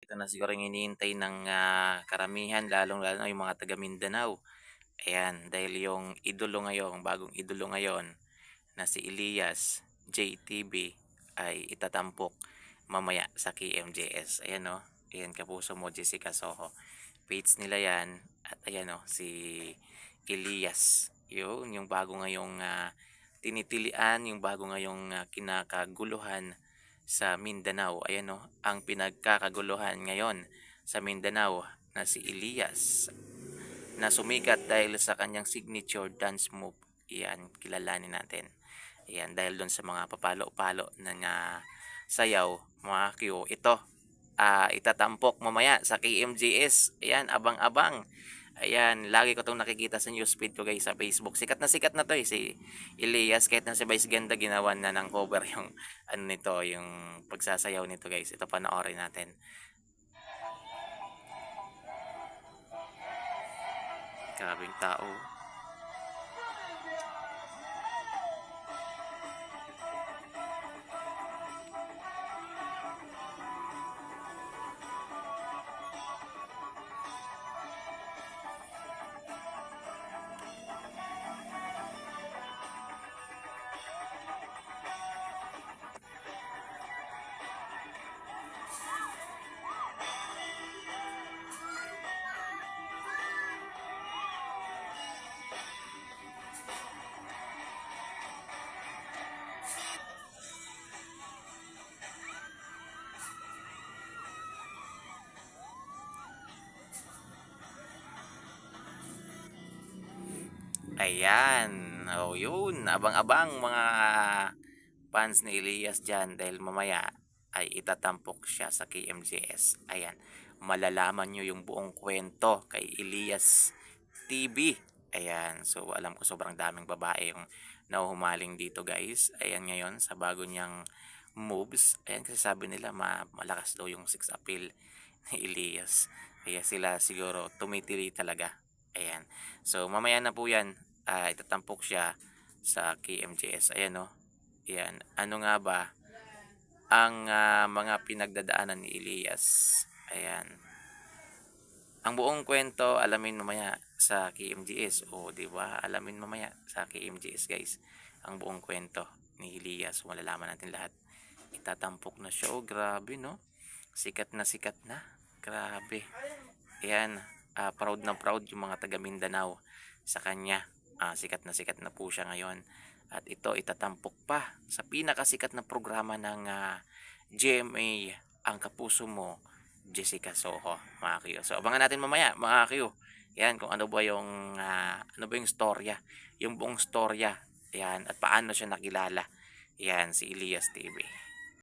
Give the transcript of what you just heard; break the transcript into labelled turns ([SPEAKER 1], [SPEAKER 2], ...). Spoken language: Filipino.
[SPEAKER 1] Ito na siguro yung iniintay ng, karamihan lalong-lalo na yung mga taga Mindanao. Ayan, dahil yung idolo ngayon, bagong idolo ngayon na si Elias JTB ay itatampok mamaya sa KMJS. Ayan, oh, ayan kapuso mo Jessica Soho. Page nila yan at ayan, oh, si Elias. Yun, yung bago ngayong, tinitilian, yung bago ngayong, kinakaguluhan sa Mindanao. Ayan, oh, ang pinagkakaguluhan ngayon sa Mindanao na si Elias na sumikat dahil sa kanyang signature dance move. Yan, kilalanin natin. Yan, dahil doon sa mga papalo-palo na sayaw, mga Q. Ito, itatampok mamaya sa KMGS. Ayan, abang-abang. Ayan, lagi ko itong nakikita sa newsfeed ko guys sa Facebook. Sikat na to si Elias. Kahit na si Vice Ganda ginawa na ng cover yung ano nito, yung pagsasayaw nito guys. Ito panoorin natin. Grabing tao. Ayan. O yun, abang-abang mga fans ni Elias dyan dahil mamaya ay itatampok siya sa KMJS. Ayan, malalaman nyo yung buong kwento kay Elias TV. Ayan, so alam ko sobrang daming babae yung nahuhumaling dito guys. Ayan ngayon sa bago niyang moves. Ayan kasi sabi nila malakas daw yung sex appeal ni Elias. Kaya sila siguro tumitili talaga. Ayan. So mamaya na po yan, itatampok siya sa KMJS. Ayan, no. Ayan. Ano nga ba ang mga pinagdadaanan ni Elias? Ayan. Ang buong kwento alamin mamaya sa KMGS. O, di ba? Alamin mamaya sa KMGS, guys. Ang buong kwento ni Elias. Malalaman natin lahat. Itatampok na siya. Oh, grabe, no? Sikat na. Grabe. Ayan. Proud na proud yung mga taga Mindanao sa kanya. Sikat na po siya ngayon. At ito itatampok pa sa pinakasikat na programa ng GMA, ang kapuso mo Jessica Soho, mga Q. So abangan natin mamaya mga Q. Yan kung ano ba yung storya, yung buong storya. Yan at paano siya nakilala. Yan si Elias TV.